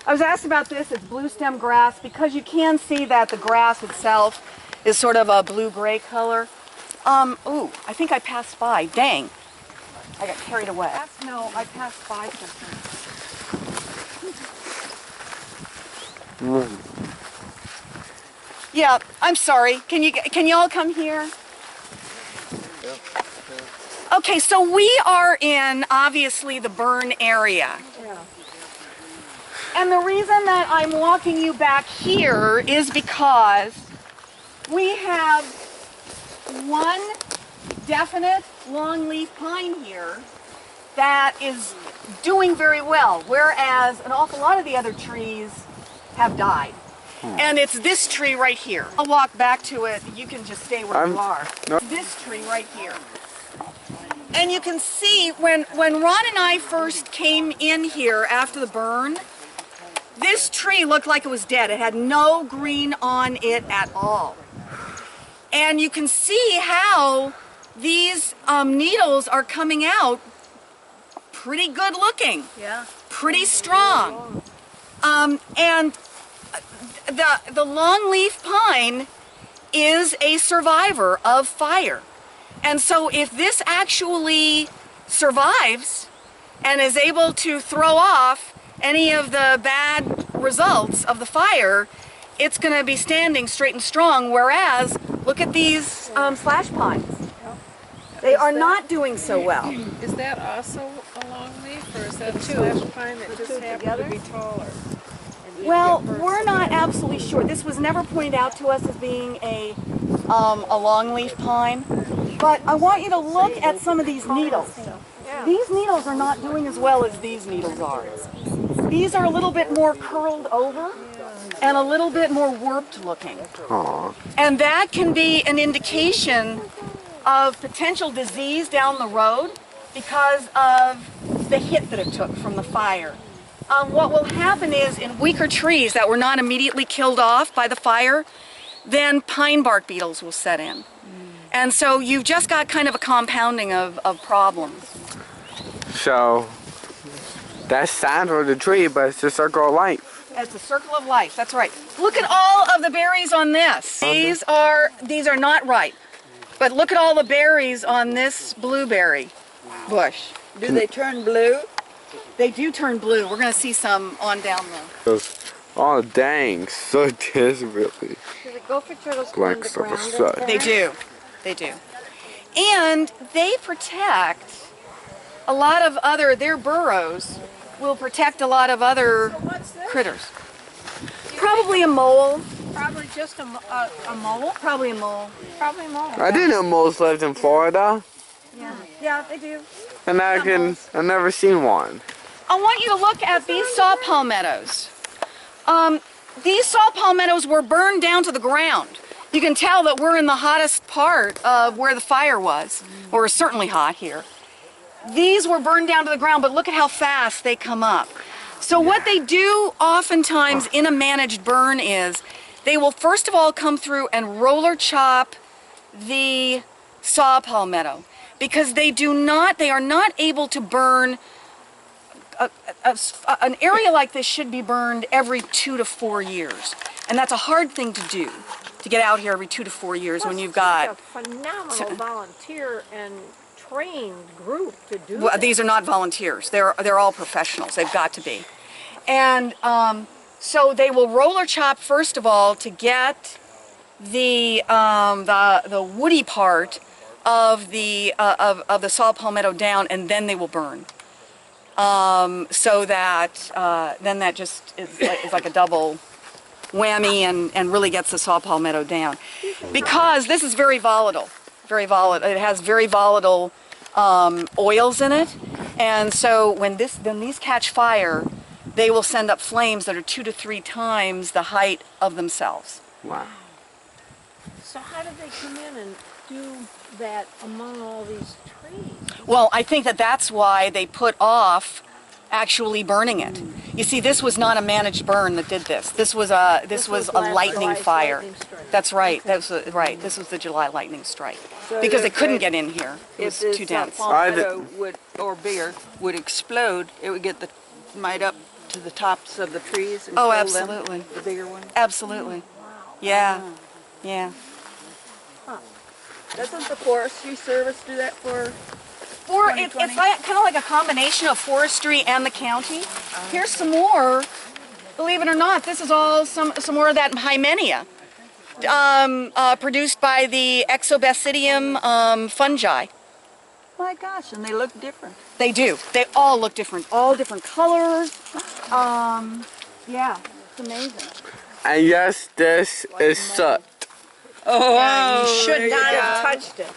I was asked about this. It's blue stem grass because you can see that the grass itself is sort of a blue-gray color. Ooh, I think I passed by. Dang. I got carried away. No, I passed by something. Yeah, I'm sorry. Can you all come here? Okay, so we are in, obviously, the burn area. Yeah. And the reason that I'm walking you back here is because we have one definite longleaf pine here that is doing very well, whereas an awful lot of the other trees have died. And it's this tree right here. I'll walk back to it. You can just stay where you are. No. This tree right here. And you can see when Ron and I first came in here after the burn, this tree looked like it was dead. It had no green on it at all. And you can see how these needles are coming out pretty good looking. Yeah. Pretty strong. And the longleaf pine is a survivor of fire. And so if this actually survives and is able to throw off any of the bad results of the fire, it's going to be standing straight and strong, whereas look at these slash pines. They are not doing so well. Is that also a longleaf, or is that a slash pine that just happened to be taller? Well, we're not absolutely sure. This was never pointed out to us as being a longleaf pine. But I want you to look at some of these needles. These needles are not doing as well as these needles are. These are a little bit more curled over and a little bit more warped looking. Aww. And that can be an indication of potential disease down the road because of the hit that it took from the fire. What will happen is in weaker trees that were not immediately killed off by the fire, then pine bark beetles will set in. And so you've just got kind of a compounding of problems. So, that's sign for the tree, but it's the circle of life. It's the circle of life, that's right. Look at all of the berries on this. These are not ripe. But look at all the berries on this blueberry bush. Do they turn blue? They do turn blue. We're going to see some on down there. Oh dang, so desperately. Do the gopher turtles go Black stuff underground? aside. They do. They do. And they protect a lot of other, their burrows will protect a lot of other critters. Probably a mole. Probably just a mole. Probably a mole. Probably a mole. I didn't know moles lived in Florida. Yeah, they do. And I've never seen one. I want you to look at these saw palmettos. These saw palmettos were burned down to the ground. You can tell that we're in the hottest part of where the fire was, or it's certainly hot here. These were burned down to the ground, but look at how fast they come up. So what they do oftentimes in a managed burn is they will first of all come through and roller chop the saw palmetto because they are not able to burn. An area like this should be burned every 2 to 4 years, and that's a hard thing to do, to get out here every 2 to 4 years when you've got a phenomenal volunteer and trained group to do well, that. these are not volunteers. They're all professionals. They've got to be, and so they will roller chop first of all to get the woody part of the saw palmetto down, and then they will burn. So that then that just is like a double whammy and really gets the saw palmetto down. Because this is very volatile. It has very volatile oils in it. And so when these catch fire, they will send up flames that are 2 to 3 times the height of themselves. Wow. So how do they come in and do that among all these trees? Well, I think that's why they put off actually burning it. You see, this was not a managed burn that did this. This was a lightning fire. That's right. That was right. This was the July lightning strike because they couldn't get in here. It was too dense. Palmetto or beer would explode, it would get the might up to the tops of the trees and Oh, kill absolutely. them? The bigger ones? Absolutely. Yeah. Yeah. Doesn't the Forestry Service do that for? Or it's like, kind of like a combination of forestry and the county. Here's some more. Believe it or not, this is all some more of that Hymenea, produced by the Exobasidium fungi. My gosh, and they look different. They do. They all look different. All different colors. Yeah, it's amazing. And yes, this is soot. Oh, Yeah, you should not have touched it.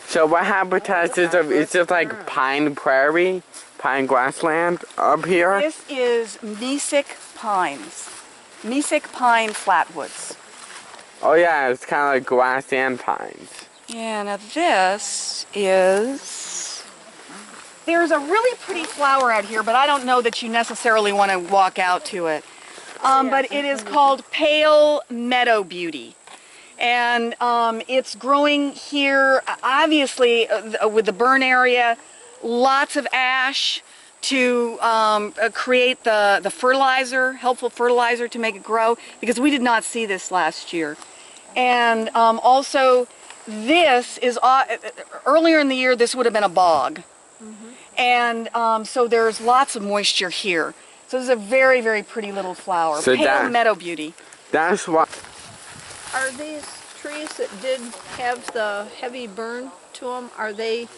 So what habitat is it? Is it like pine prairie, pine grassland up here? This is Mesic pines. Mesic pine flatwoods. Oh yeah, it's kind of like grass and pines. Yeah, now this is... There's a really pretty flower out here, but I don't know that you necessarily want to walk out to it. But it is called Pale Meadow Beauty. And it's growing here, obviously, with the burn area, lots of ash to create the fertilizer, helpful fertilizer to make it grow, because we did not see this last year. And also, this is, earlier in the year, this would have been a bog. And so there's lots of moisture here. So this is a very, very pretty little flower. So Pale Meadow Beauty. That's what. Are these trees that did have the heavy burn to them, are they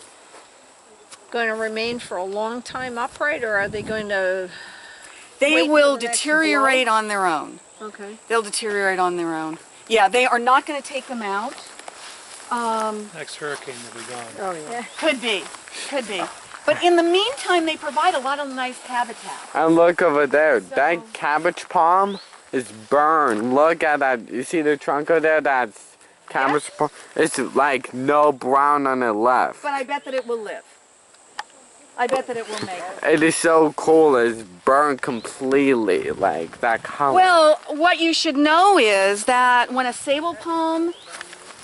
going to remain for a long time upright, or are they going to... They wait for will the next deteriorate on their own. Okay. They'll deteriorate on their own. Yeah, they are not going to take them out. Next hurricane will be gone. Oh, yeah. Could be, could be. But in the meantime, they provide a lot of nice habitat. And look over there, that cabbage palm is burned. Look at that. You see the trunk over there? That's cabbage palm. It's like no brown on it left. But I bet that it will live. I bet that it will make it. It is so cool. It's burned completely, like that color. Well, what you should know is that when a sable palm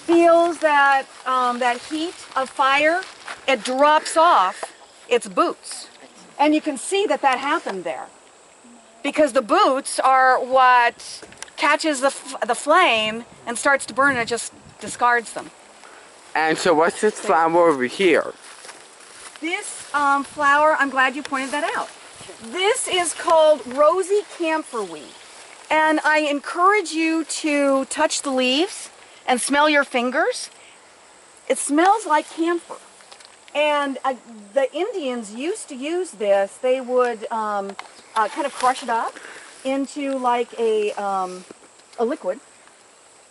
feels that that heat of fire, it drops off its boots. And you can see that that happened there. Because the boots are what catches the flame and starts to burn, and it just discards them. And so what's this flower over here? This flower, I'm glad you pointed that out. This is called rosy camphorweed. And I encourage you to touch the leaves and smell your fingers. It smells like camphor. And the Indians used to use this. They would kind of crush it up into like a liquid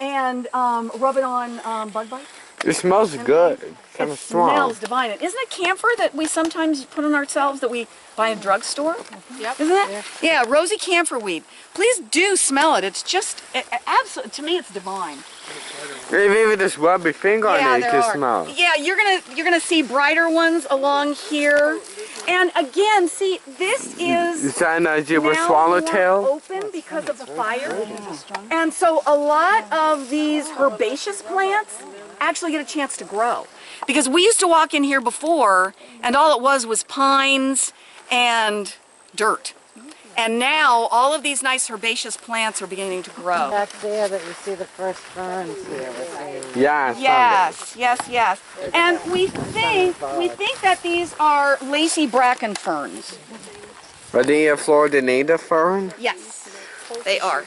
and rub it on bug bites. It smells good. It's kind It of strong. smells divine. Isn't it camphor that we sometimes put on ourselves that we buy in a drugstore? Yep. Isn't it? Yeah, rosy camphorweed. Please do smell it. It's just, absolutely, to me it's divine. Even just rub your finger on it, you can smell it. Yeah, you're gonna see brighter ones along here. And again, see, this is Is that a zebra now swallowtail? more open because of the fire. And so a lot of these herbaceous plants actually get a chance to grow. Because we used to walk in here before, and all it was pines and dirt. And now all of these nice herbaceous plants are beginning to grow. Back there that you see the first ferns here. Yeah, I Yes, yes, yes. And we think that these are lacy bracken ferns. Are they a Florida native fern? Yes, they are.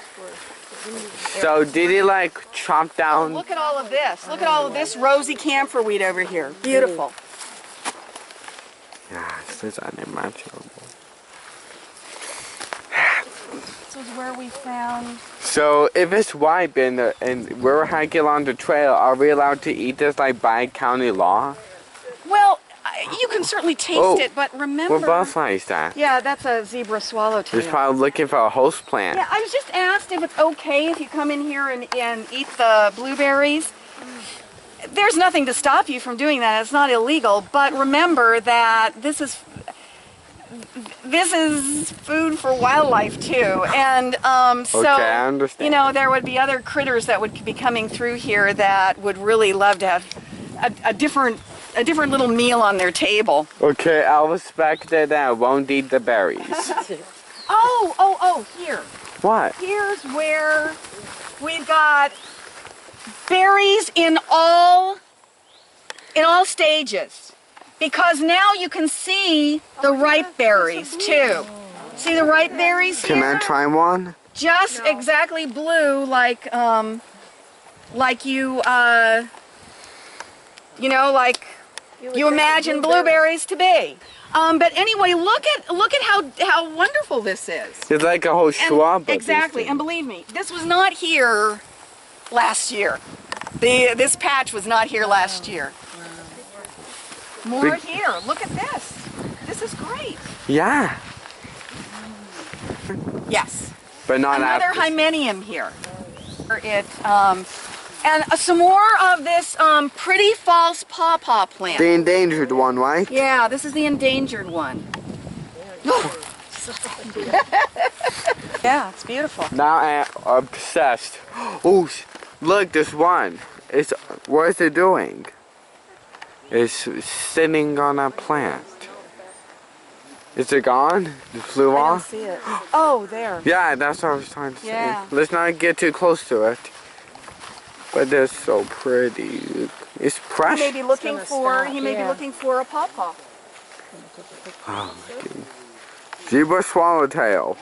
So did he like chop down? Look at all of this. Look at all of this rosy camphorweed over here. Beautiful. Yeah, this is unimaginable. This is where we found. So if it's ripe and we're hiking along the trail, are we allowed to eat this like by county law? Well, you can certainly taste it, but remember. What butterfly is that? Yeah, that's a zebra swallowtail. It's probably looking for a host plant. Yeah, I was just asked if it's okay if you come in here and eat the blueberries. There's nothing to stop you from doing that. It's not illegal, but remember that this is food for wildlife too, and so Okay, I understand. you know there would be other critters that would be coming through here that would really love to have a different little meal on their table. Okay, I'll respect it and I won't eat the berries. Oh, here. What? Here's where we've got berries in all stages. Because now you can see the ripe berries too. See the ripe berries Can I here? try one? Just exactly blue like you you know, like you imagine blueberries to be. But anyway, look at how wonderful this is. It's like a whole shrub. of these Exactly, and things. believe me, this was not here last year. This patch was not here last year. More Big- here. Look at this. This is great. Yeah, Yes. but not Another after. hymeneum here. And some more of this pretty false pawpaw plant. The endangered one, right? Yeah, this is the endangered one. Yeah, it's beautiful. Now I'm obsessed. Oh, look, this one. What is it doing? It's sitting on a plant. Is it gone? It flew I don't off? see it. Oh, there. Yeah, that's what I was trying to say. Yeah. Let's not get too close to it. But they're so pretty. It's He precious. may be looking for. stop, He may be yeah. looking for a pawpaw. Zebra swallowtail.